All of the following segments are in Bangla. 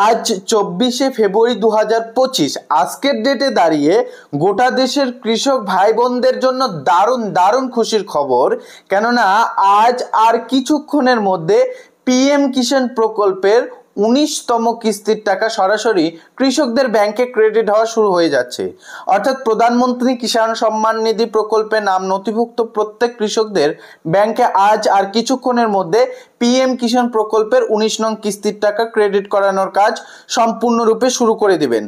আজ 24শে ফেব্রুয়ারি 2025 আজকের ডেটে দাঁড়িয়ে গোটা দেশের কৃষক ভাই বোনদের জন্য দারুণ দারুণ খুশির খবর। কেননা আজ আর কিছুক্ষণের মধ্যে পিএম কিষাণ প্রকল্পের 19তম কিস্তির টাকা সরাসরি কৃষকদের ব্যাংকে ক্রেডিট হওয়া শুরু হয়ে যাচ্ছে। অর্থাৎ প্রধানমন্ত্রী কিষাণ সম্মান নিধি প্রকল্পে নাম নথিভুক্ত প্রত্যেক কৃষকদের ব্যাংকে আজ আর কিছুক্ষণের মধ্যে পিএম কিষাণ প্রকল্পের 19 নং কিস্তির টাকা ক্রেডিট করানোর কাজ সম্পূর্ণরূপে শুরু করে দিবেন।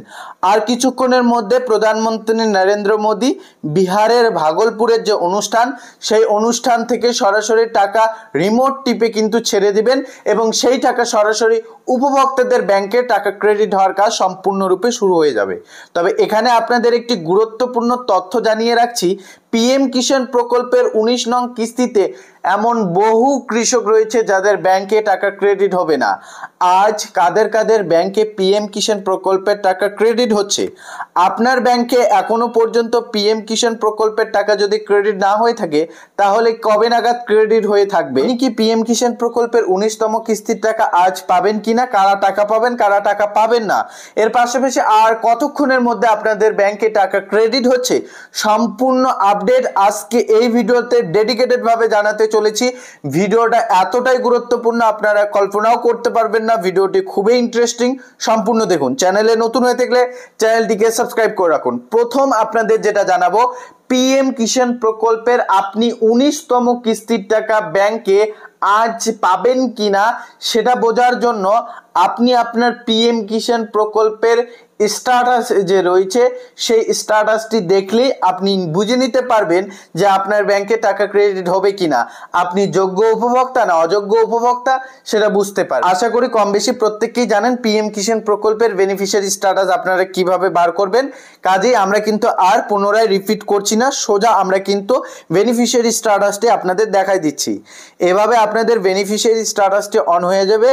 আর কিছুক্ষণের মধ্যে প্রধানমন্ত্রী নরেন্দ্র মোদী বিহারের ভাগলপুরের যে অনুষ্ঠান, সেই অনুষ্ঠান থেকে সরাসরি টাকা রিমোট টিপে কিন্তু ছেড়ে দিবেন এবং সেই টাকা সরাসরি উপভোক্তাদের ব্যাংকে টাকা ক্রেডিট হওয়ার কাজ সম্পূর্ণরূপে শুরু হয়ে যাবে। তবে এখানে আপনাদের একটি গুরুত্বপূর্ণ তথ্য জানিয়ে রাখছি, পিএম কিষাণ প্রকল্পের 19 নং কিস্তিতে এমন বহু কৃষক রয়েছে যাদের ব্যাংকে টাকা ক্রেডিট হবে না। আজ কাদের কাদের ব্যাংকে পিএম কিষাণ প্রকল্পের টাকা ক্রেডিট হচ্ছে? আপনার ব্যাংকে এখনো পর্যন্ত পিএম কিষাণ প্রকল্পের টাকা যদি ক্রেডিট না হয়ে থাকে তাহলে কবে নাগাদ ক্রেডিট হয়ে থাকবে? কি পিএম কিষাণ প্রকল্পের 19তম কিস্তির টাকা আজ পাবেন কিনা, কারা টাকা পাবেন কারা টাকা পাবেন না, এর পাশাপাশি আর কতক্ষণের মধ্যে আপনাদের ব্যাংকে টাকা ক্রেডিট হচ্ছে, সম্পূর্ণ আপডেট আজকে এই ভিডিওতে ডেডিকেটেড ভাবে জানাতে চলেছি। ভিডিওটা এতটাই গুরুত্বপূর্ণ আপনারা কল্পনাও করতে পারবেন না। ভিডিওটি খুবই ইন্টারেস্টিং, সম্পূর্ণ দেখুন। চ্যানেলে নতুন হয়ে থাকলে চ্যানেলটিকে সাবস্ক্রাইব করে রাখুন। প্রথম আপনাদের যেটা জানাবো, পিএম কিষাণ প্রকল্পের আপনি 19তম কিস্তির টাকা ব্যাংকে আজ পাবেন কিনা সেটা বোঝার জন্য আপনি আপনার পিএম কিষাণ প্রকল্পের স্ট্যাটাস যে রয়েছে সেই স্ট্যাটাসটি দেখলেই আপনি বুঝে নিতে পারবেন যে আপনার ব্যাংকে টাকা ক্রেডিট হবে কিনা, আপনি যোগ্য উপভোক্তা না অযোগ্য উপভোক্তা সেটা বুঝতে পারেন। আশা করি কম বেশি প্রত্যেকেই জানেন পিএম কিষাণ প্রকল্পের বেনিফিশিয়ারি স্ট্যাটাস আপনারা কিভাবে বার করবেন। কাজেই আমরা কিন্তু আর পুনরায় রিপিট করছি না, সোজা আমরা কিন্তু বেনিফিশিয়ারি স্ট্যাটাসটি আপনাদের দেখাই দিচ্ছি। এভাবে আপনাদের বেনিফিশিয়ারি স্ট্যাটাসটি অন হয়ে যাবে,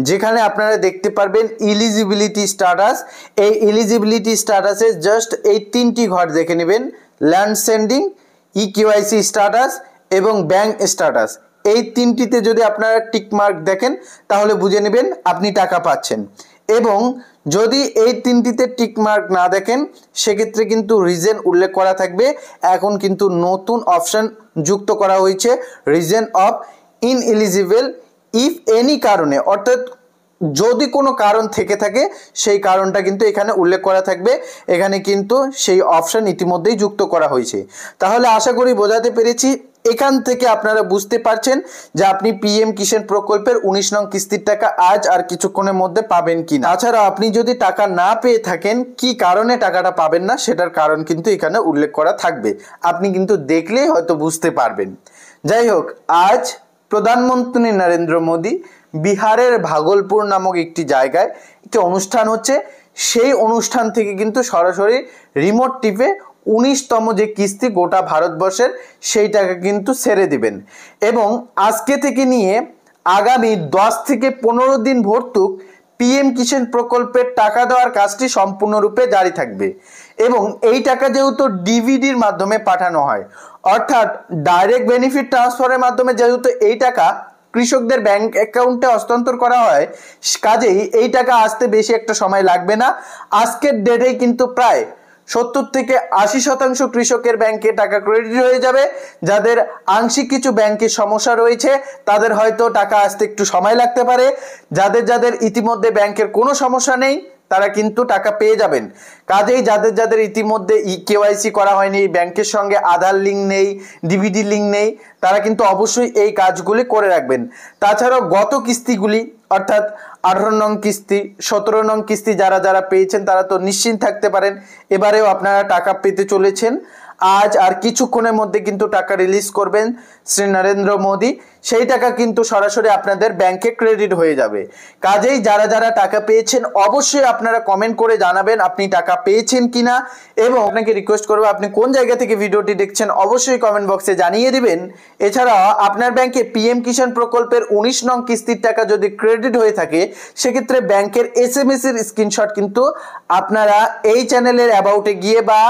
যেখানে আপনারা দেখতে পারবেন এলিজিবিলিটি স্ট্যাটাস। এই এলিজিবিলিটি স্ট্যাটাসে জাস্ট এই তিনটি ঘর দেখে নেবেন, ল্যান্ড সেন্ডিং, ইকেওয়াইসি স্ট্যাটাস এবং ব্যাংক স্ট্যাটাস। এই তিনটিতে যদি আপনারা টিক মার্ক দেখেন তাহলে বুঝে নেবেন আপনি টাকা পাচ্ছেন। এবং যদি এই তিনটিতে টিক মার্ক না দেখেন সেক্ষেত্রে কিন্তু রিজন উল্লেখ করা থাকবে। এখন কিন্তু নতুন অপশন যুক্ত করা হয়েছে, reason of ineligible if any কারণে, অর্থাৎ যদি কোনো কারণ থেকে থাকে সেই কারণটা কিন্তু এখানে উল্লেখ করা থাকবে। এখানে কিন্তু সেই অপশন ইতিমধ্যেই যুক্ত করা হয়েছে। তাহলে আশা করি বোঝাতে পেরেছি। এখান থেকে আপনারা বুঝতে পারছেন যে আপনি পিএম কিষাণ প্রকল্পের 19 নং কিস্তির টাকা আজ আর কিছুক্ষণের মধ্যে পাবেন কিনা। তাছাড়া আপনি যদি টাকা না পেয়ে থাকেন, কি কারণে টাকাটা পাবেন না সেটার কারণ কিন্তু এখানে উল্লেখ করা থাকবে, আপনি কিন্তু দেখলেই হয়তো বুঝতে পারবেন। যাই হোক, আজ প্রধানমন্ত্রী নরেন্দ্র মোদী বিহারের ভাগলপুর নামক একটি জায়গায় একটি অনুষ্ঠান হচ্ছে, সেই অনুষ্ঠান থেকে কিন্তু সরাসরি রিমোট টিপে 19তম যে কিস্তি গোটা ভারতবর্ষের সেই টাকা কিন্তু ছেড়ে দিবেন। এবং আজকে থেকে নিয়ে আগামী 10 থেকে 15 দিন ভর্তুক পিএম কিষাণ প্রকল্পের টাকা দেওয়ার কাজটি সম্পূর্ণরূপে জারি থাকবে। এবং এই টাকা যেহেতু ডিভিডির মাধ্যমে পাঠানো হয়, অর্থাৎ ডাইরেক্ট বেনিফিট ট্রান্সফারের মাধ্যমে যেহেতু এই টাকা কৃষকদের ব্যাংক অ্যাকাউন্টে হস্তান্তর করা হয়, কাজেই এই টাকা আসতে বেশি একটা সময় লাগবে না। আজকের ডেটেই কিন্তু প্রায় 70 থেকে 80% কৃষকের ব্যাংকে টাকা ক্রেডিট হয়ে যাবে। যাদের আংশিক কিছু ব্যাংকের সমস্যা রয়েছে তাদের হয়তো টাকা আসতে একটু সময় লাগতে পারে। যাদের ইতিমধ্যে ব্যাংকের কোনো সমস্যা নেই তারা কিন্তু টাকা পেয়ে যাবেন। কাজেই যাদের ইতিমধ্যে ইকেওয়াইসি করা হয়নি, ব্যাংকের সঙ্গে আধার লিঙ্ক নেই, ডিভিডি লিঙ্ক নেই, তারা কিন্তু অবশ্যই এই কাজগুলি করে রাখবেন। তাছাড়াও গত কিস্তিগুলি অর্থাৎ 18 নং কিস্তি, 17 নং কিস্তি যারা পেয়েছেন তারা তো নিশ্চিন্ত থাকতে পারেন, এবারেও আপনারা টাকা পেতে চলেছেন। আজ আর কিছুক্ষণের মধ্যে কিন্তু টাকা রিলিজ করবেন শ্রী নরেন্দ্র মোদী, সেই টাকা কিন্তু সরাসরি আপনাদের ব্যাংকে ক্রেডিট হয়ে যাবে। কাজেই যারা টাকা পেয়েছেন অবশ্যই আপনারা কমেন্ট করে জানাবেন আপনি টাকা পেয়েছেন কিনা। এবং আপনাকে রিকোয়েস্ট করবো আপনি কোন জায়গা থেকে ভিডিওটি দেখছেন অবশ্যই কমেন্ট বক্সে জানিয়ে দিবেন। এছাড়াও আপনার ব্যাংকে পিএম কিষাণ প্রকল্পের 19 নং কিস্তির টাকা যদি ক্রেডিট হয়ে থাকে সেক্ষেত্রে ব্যাংকের SMS এর স্ক্রিনশট কিন্তু আপনারা এই চ্যানেলের অ্যাবাউটে গিয়ে বা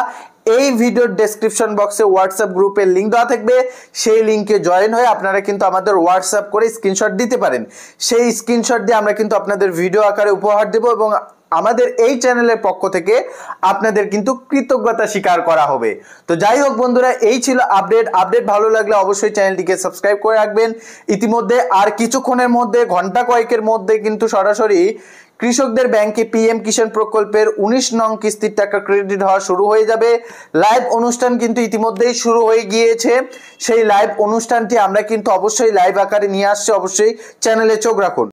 এই ভিডিওর ডেসক্রিপশন বক্সে হোয়াটসঅ্যাপ গ্রুপের লিঙ্ক দেওয়া থাকবে, সেই লিঙ্কে জয়েন হয়ে আপনারা কিন্তু আমাদের হোয়াটসঅ্যাপ করে স্ক্রিনশট দিতে পারেন। সেই স্ক্রিনশট দিয়ে আমরা কিন্তু আপনাদের ভিডিও আকারে উপহার দেব এবং আমাদের এই চ্যানেলের পক্ষ থেকে আপনাদের কিন্তু কৃতজ্ঞতা স্বীকার করা হবে। তো যাই হোক বন্ধুরা, এই ছিল আপডেট ভালো লাগলে অবশ্যই চ্যানেলটিকে সাবস্ক্রাইব করে রাখবেন। ইতিমধ্যে আর কিছুক্ষণের মধ্যে, ঘন্টা কয়েকের মধ্যে কিন্তু সরাসরি কৃষকদের ব্যাংকে পিএম কিষাণ প্রকল্পের 19 নং কিস্তির টাকা ক্রেডিট হওয়া শুরু হয়ে যাবে। লাইভ অনুষ্ঠান কিন্তু ইতিমধ্যেই শুরু হয়ে গিয়েছে। সেই লাইভ অনুষ্ঠানটি আমরা কিন্তু অবশ্যই লাইভ আকারে নিয়ে আসছি, অবশ্যই চ্যানেলে চোখ রাখুন।